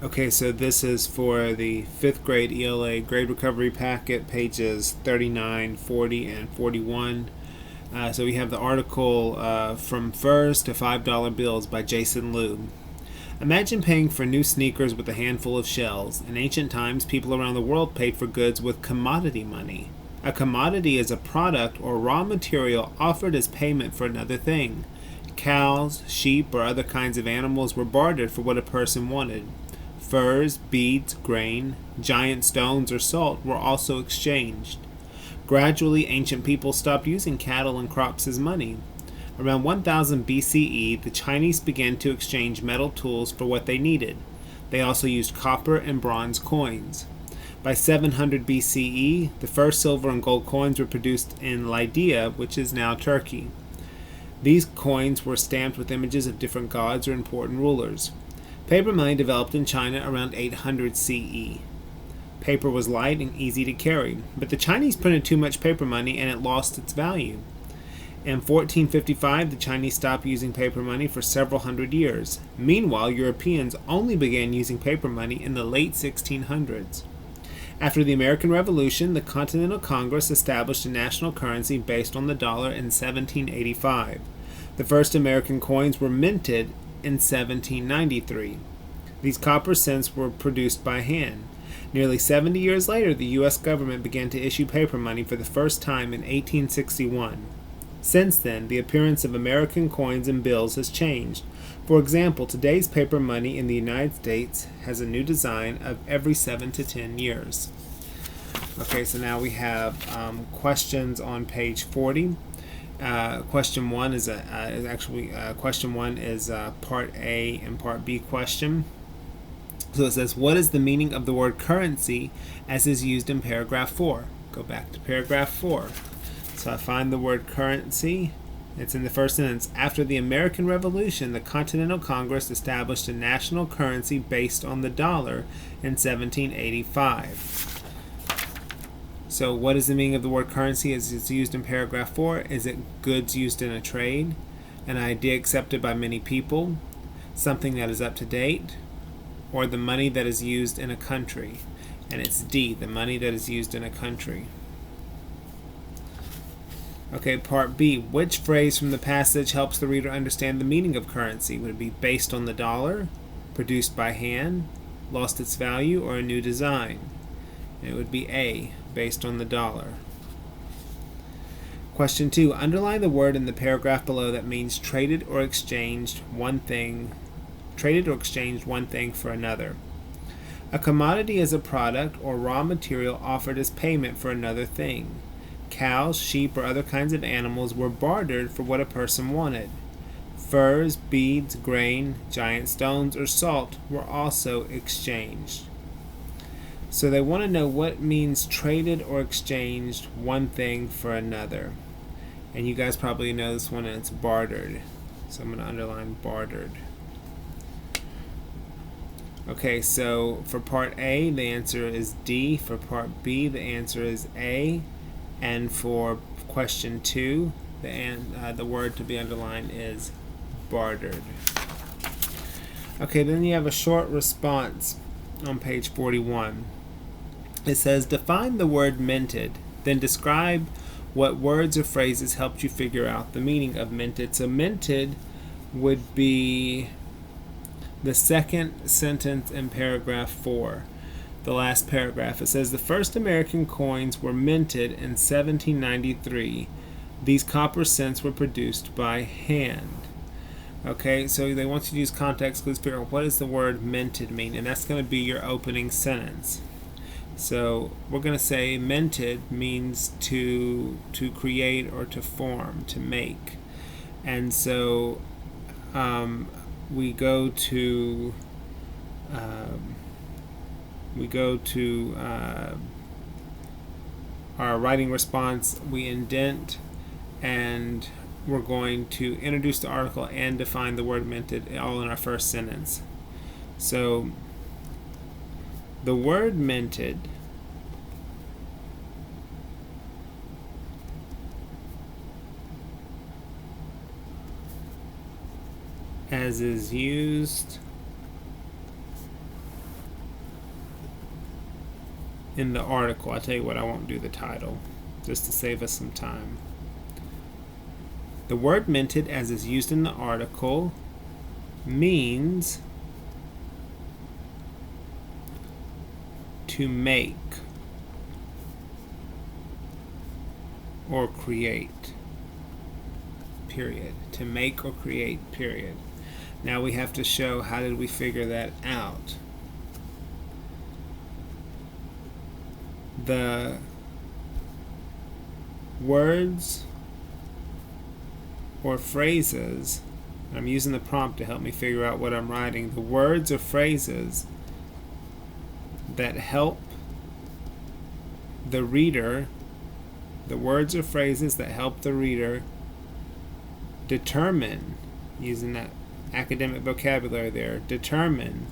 Okay, so this is for the 5th grade ELA grade recovery packet, pages 39, 40, and 41. So we have the article From Furs to $5 Bills by Jason Liu. Imagine paying for new sneakers with a handful of shells. In ancient times, people around the world paid for goods with commodity money. A commodity is a product or raw material offered as payment for another thing. Cows, sheep, or other kinds of animals were bartered for what a person wanted. Furs, beads, grain, giant stones, or salt were also exchanged. Gradually, ancient people stopped using cattle and crops as money. Around 1000 BCE, the Chinese began to exchange metal tools for what they needed. They also used copper and bronze coins. By 700 BCE, the first silver and gold coins were produced in Lydia, which is now Turkey. These coins were stamped with images of different gods or important rulers. Paper money developed in China around 800 CE. Paper was light and easy to carry, but the Chinese printed too much paper money and it lost its value. In 1455, the Chinese stopped using paper money for several hundred years. Meanwhile, Europeans only began using paper money in the late 1600s. After the American Revolution, the Continental Congress established a national currency based on the dollar in 1785. The first American coins were minted in 1793. These copper cents were produced by hand. Nearly 70 years later, the U.S. government began to issue paper money for the first time in 1861. Since then, the appearance of American coins and bills has changed. For example, today's paper money in the United States has a new design of every 7 to 10 years. Okay, so now we have questions on page 40. Question one is part A and part B question. So it says, what is the meaning of the word currency as is used in paragraph 4? Go back to paragraph 4. So I find the word currency. It's in the first sentence. After the American Revolution, the Continental Congress established a national currency based on the dollar in 1785. So what is the meaning of the word currency as it's used in paragraph 4? Is it goods used in a trade, an idea accepted by many people, something that is up to date, or the money that is used in a country? And it's D, the money that is used in a country. Okay, part B. Which phrase from the passage helps the reader understand the meaning of currency? Would it be based on the dollar, produced by hand, lost its value, or a new design? And it would be A, based on the dollar. Question 2. Underline the word in the paragraph below that means traded or exchanged one thing for another. A commodity is a product or raw material offered as payment for another thing. Cows, sheep, or other kinds of animals were bartered for what a person wanted. Furs, beads, grain, giant stones, or salt were also exchanged. So they want to know what means traded or exchanged one thing for another. And you guys probably know this one, and it's bartered. So I'm going to underline bartered. Okay, so for part A, the answer is D. For part B, the answer is A. And for question 2, the word to be underlined is bartered. Okay, then you have a short response on page 41. It says, define the word minted, then describe what words or phrases helped you figure out the meaning of minted. So minted would be the second sentence in paragraph 4. The last paragraph. It says the first American coins were minted in 1793. These copper cents were produced by hand. Okay, so they want you to use context clues to figure out what does the word minted mean, and that's going to be your opening sentence. So we're going to say minted means to create or to form, to make. And so we go to our writing response, we indent, and we're going to introduce the article and define the word minted all in our first sentence. So the word minted as is used in the article. I'll tell you what, I won't do the title, just to save us some time. The word minted, as is used in the article, means to make or create, period. To make or create, period. Now we have to show, how did we figure that out? The words or phrases, I'm using the prompt to help me figure out what I'm writing. The words or phrases that help the reader, the words or phrases that help the reader determine, using that academic vocabulary there, determine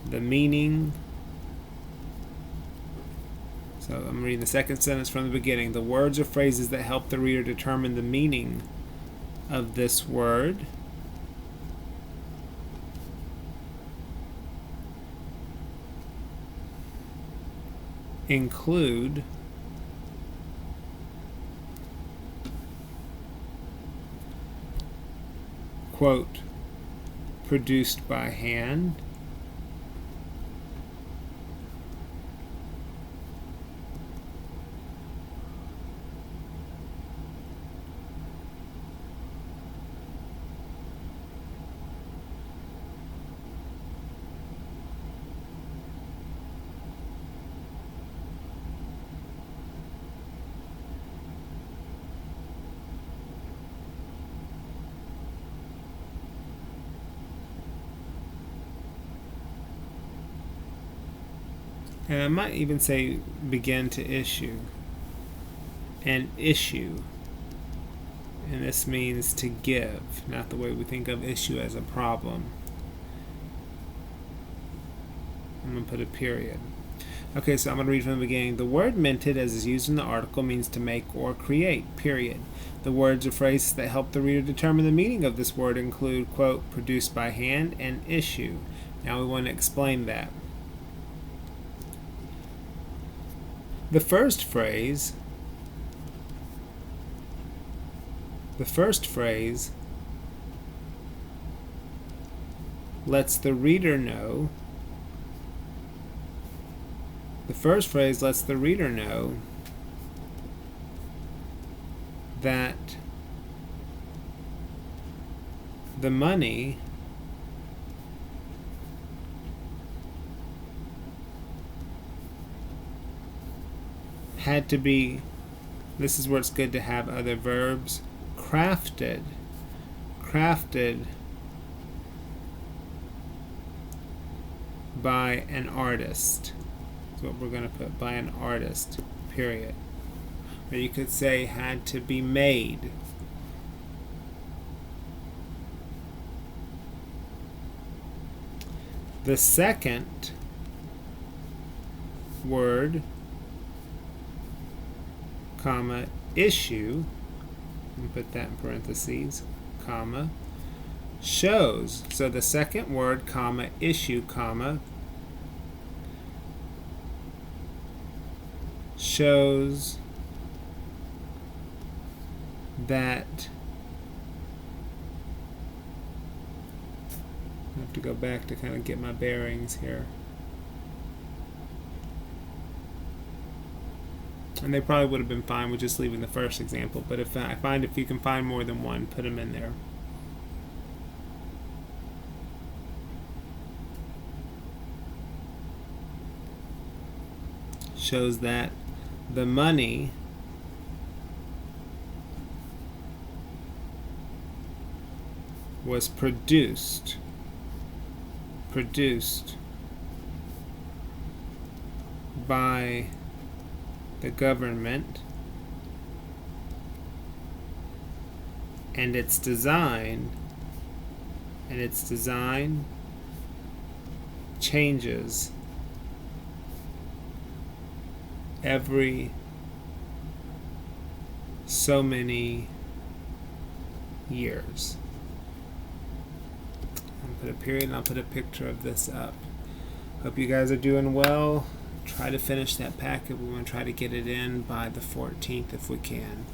the meaning. So I'm reading the second sentence from the beginning. The words or phrases that help the reader determine the meaning of this word include quote, produced by hand, and I might even say begin to issue. An issue. And this means to give, not the way we think of issue as a problem. I'm going to put a period. Okay, so I'm going to read from the beginning. The word minted, as is used in the article, means to make or create, period. The words or phrases that help the reader determine the meaning of this word include, quote, produced by hand, and issue. Now we want to explain that. The first phrase lets the reader know, that the money had to be, this is where it's good to have other verbs, crafted by an artist. That's what we're going to put, by an artist, period. Or you could say had to be made. The second word, comma, issue, and put that in parentheses, comma, shows. So the second word, comma, issue, comma, shows that, I have to go back to kind of get my bearings here. And they probably would have been fine with just leaving the first example, but if I find if you can find more than one, put them in there. Shows that the money was produced by the government, and its design changes every so many years. I'll put a period and I'll put a picture of this up. Hope you guys are doing well. try to finish that packet. We want to try to get it in by the 14th if we can.